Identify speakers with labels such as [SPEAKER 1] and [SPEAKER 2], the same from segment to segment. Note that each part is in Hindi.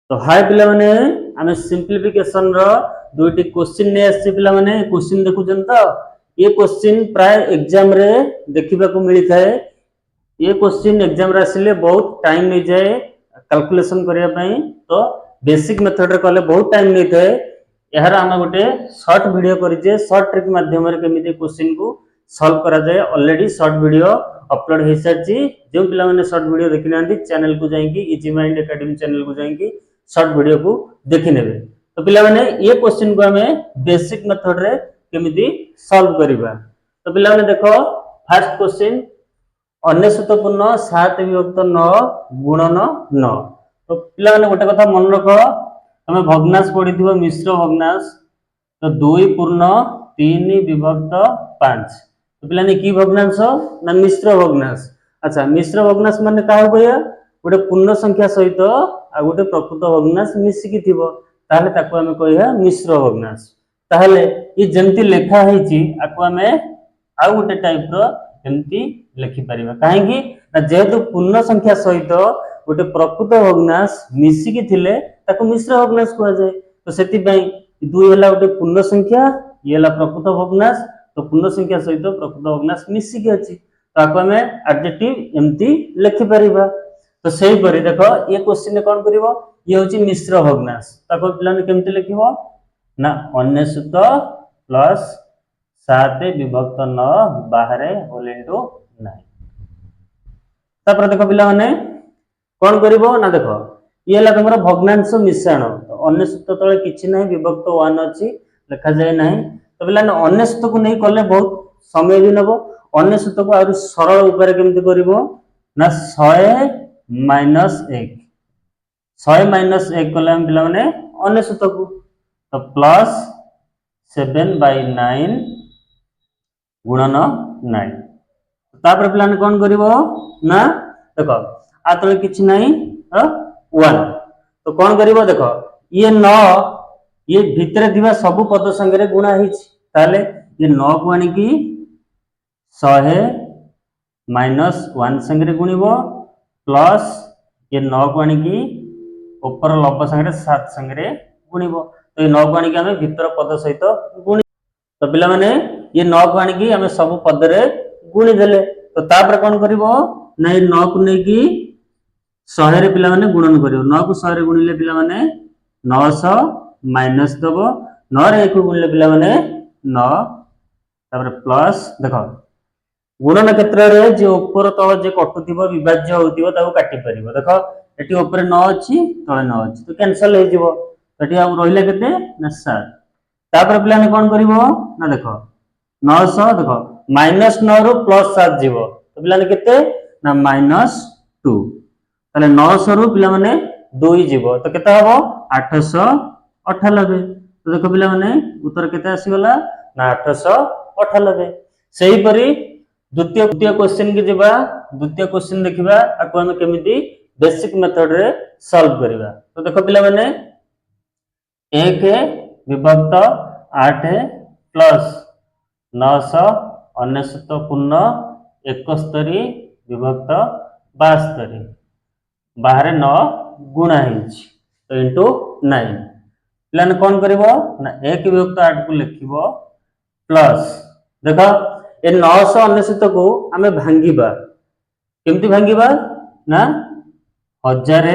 [SPEAKER 1] तो हाय पिला माने आमे सिंप्लिफिकेशन रो दुईटी क्वेश्चन ने आसी पिला माने क्वेश्चन देखुछन तो ये क्वेश्चन प्राय एग्जाम रे देखिबा को मिली थाए। ये क्वेश्चन एग्जाम रे आसिले बहुत टाइम नै जाए कैलकुलेशन करिया पई। तो बेसिक मेथड रे कले बहुत टाइम नै थाए। यार आमे गोटे शॉर्ट वीडियो करिजे शॉर्ट ट्रिक माध्यम रे केमिति क्वेश्चन को सॉल्व करा जाए। ऑलरेडी शॉर्ट वीडियो अपलोड हो सारची। जो पिला माने शॉर्ट वीडियो देखि नांती चैनल को जाईकी इजी माइंड एकेडमी चैनल को जाईकी शॉर्ट वीडियो को देखि नेबे। तो पिला माने ये क्वेश्चन को हमें बेसिक मेथड रे केमिति सॉल्व करिबा। तो पिला माने देखो फर्स्ट क्वेश्चन अनेशत पूर्ण 7 विभक्त 9 गुणन 9। तो पिला माने गोटे कथा मन रखो तमे भग्नांश पढिथिबो मिश्र भग्नांश। तो 2 पूर्ण 3 विभक्त 5। तो पिला ने की भग्नांश ना मिश्र भग्नांश। अच्छा मिश्र भग्नांश माने का हो गया गोटे पूर्ण संख्या सहित आ गोटे प्रकृत भग्नांश मिसिकी थिबो ताले ताको हमें कहिया मिश्र भग्नांश। ताले ये जेंति लेखा हेची आको हमें आ गोटे टाइप रो एमती लिखि परिबा। काहे कि जेहेतु पूर्ण संख्या सहित गोटे प्रकृत भग्नांश मिसिकी थिले ताको मिश्र भग्नांश कहै जाय। तो सेति पई 2 हला गोटे पूर्ण संख्या ये हला प्रकृत भग्नांश। तो पूर्ण संख्या सहित प्रकृत भग्नांश मिसिकी अछि तो आको हमें एडजेक्टिव एमती लिखि परिबा। तो सही परि देखो ये क्वेश्चन कोन करिवो ये होची मिश्र भग्नांश। ताको पिलाने केमते लिखिवो ना 19 प्लस 7 विभक्त 9 बाहरे होल इनटू 9। तापर देखो पिला माने कोन करिवो ना देखो ये हला तमरो भग्नांश मिश्रण। तो 19 तळे किछि नै विभक्त 1 अछि लिखा जाय नै। तो पिला 19 को नै करले बहुत समय भी नबो। 19 को आरु सरल उपाय केमते करिवो ना 100 माइनस 1 100 माइनस 1 कले हम पिला माने 19 को। तो प्लस 7/9 गुणन 9। तापर पिला ने कोन करिवो ना देखो आ तळे किछि नै 1। तो कोन करिवो देखो ये 9 ये भितरे दिवा सब पद संगे गुणा हिच ताले ये 9 को आनी की 100 माइनस 1 संगे गुणिबो प्लस ये 9 को आनी की ऊपर लब संगे 7 संगे गुणिबो। तो ये 9 को आनी की हमें भीतर पद सहित गुणी। तो पिला माने ये 9 को आनी की हमें सब पद रे गुणी देले। तो तापर कोन करिवो ना ये 9 को नै की 100 रे पिला माने गुणन करिवो। 9 को 100 रे गुणिले पिला माने 900 माइनस दबो 9 रे 1 को गुणिले पिला माने 9 तापर प्लस देखो गुणन क्षेत्र रे जे ऊपर तळ जे कटुथिबो विभाज्य होतिबो ताको काटि परिबो। देखो एटी ऊपर 9 अछि तळे 9 अछि तो कैंसिल हो जिवो। एटी आ रहिला केते ना 7। तापर पिला ने कोन करिवो ना देखो 900 देखो माइनस 9 रो प्लस 7 जिवो। तो पिला ने केते ना माइनस 2 ताले 900 रो पिला माने 2 जिवो। तो केते हबो 898। तो देखो पिला माने उत्तर केते आसी गला ना 898। सही परि द्वितीय क्वेश्चन के जेबा द्वितीय क्वेश्चन देखिबा आको हम केमिति बेसिक मेथड रे सॉल्व करिबा। तो देखो पिला माने 1 विभक्त 8 प्लस 999 पूर्ण 71 विभक्त 72 बाहर 9 गुणा हिच तो इनटू 9। पिला ने कोन करिवो ना 1 विभक्त 8 को लिखिबो प्लस देखो ए 999 को हमें भांगीबा केमती भांगीबा ना 1000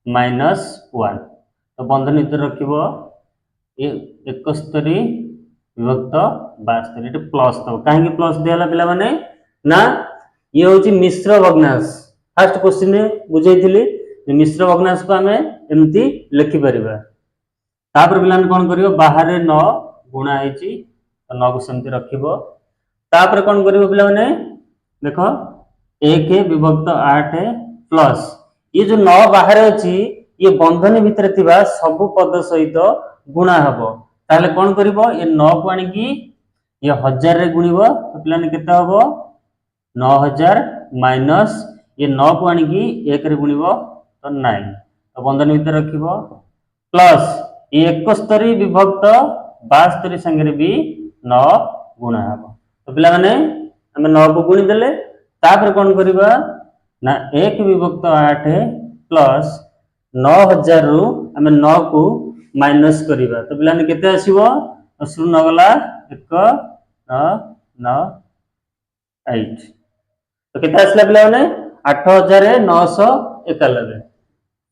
[SPEAKER 1] माइनस 1। तो बंधन भीतर रखिबो ये 71 विभक्त 72 एटे प्लस तो काहे कि प्लस देला पिला माने ना ये होची मिश्र भग्नांश। फर्स्ट क्वेश्चन में बुझैथिली जे मिश्र भग्नांश को हमें एमती लिखि परिबा। तापर पिला ने कोन करिवो बाहर 9 गुणा हेची तो 9 को सेमती रखिबो। तापर कोन करिवो पिला माने देखो 1 विभक्त 8 प्लस ये जो 9 बाहर अछि ये बंधन भीतर थिबा सब पद सहित गुणा हबो। ताले कोन करिवो ये 9 को आनी की ये 1000 रे गुणिबो। तो पिला ने केते हबो 9000 माइनस ये 9 को आनी की 1 रे गुणिबो तो 9। तो बंधन भीतर रखिबो प्लस ये 71 विभक्त 72 संगे भी 9 गुणा हबो। तो पिला माने हम 9 को गुणी देले। तापर कोन करिबा ना 1 विभक्त 8 प्लस 9000 रु आमे 9 को माइनस करिबा तो पिलाने केते आसीबो 10 रु 9 गला 1 9 9 8 तो केते आसला पिला माने 8991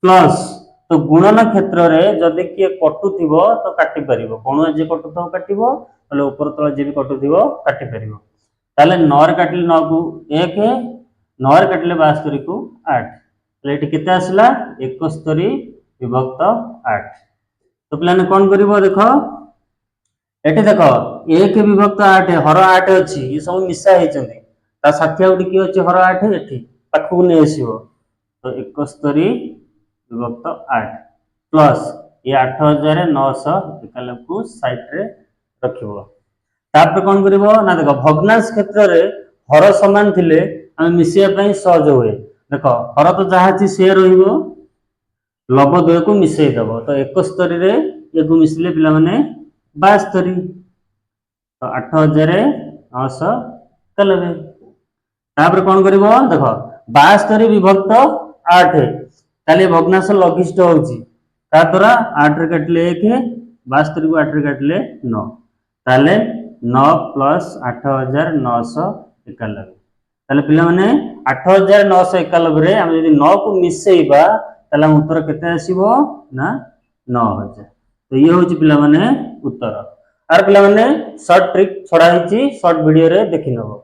[SPEAKER 1] प्लस तो गुणन क्षेत्र रे जदि किए कटुथिबो तो काटि परिबो कोन जे कटुथो काटिबो तले ऊपर तले जे भी कटुथिबो काटि परिबो ताले 9 रे काटिले 9 को 1 9 रे काटिले 72 को 8 तले एटी केते आसला 71 विभक्त 8 तो पिलाने कोन करिवो देखो एटी देखो 1 विभक्त 8 हर 8 अछि ई सब मिसा हेचंदी ता साथी आउडी की अछि हर 8 एठी पाखु नै आसीबो तो 71 विभक्त 8 प्लस ये 8991 को साइड रे रखिबो तापर कोन करिवो ना देखो भग्नांश क्षेत्र रे हर समान थिले हम मिसिया पई सहज होए देखो हर तो जहा छि से रहिबो लब दुय को मिसई दबो तो 71 रे ये को मिसले पिला माने 72 तो 8991 तापर कोन करिवो देखो 72 विभक्त 8 ताले भग्नांश लघिष्ठ होउची ता द्वारा 8 रे काटले 1 72 को 8 रे काटले 9 ताले 9 प्लस 8991 ताले पिला माने 8991 रे हम यदि 9 को मिसेइबा ताले उत्तर केते आसीबो ना 9000 तो ये होची पिला माने उत्तर आर पिला माने शॉर्ट ट्रिक छडा हिची शॉर्ट वीडियो रे देखि नबो।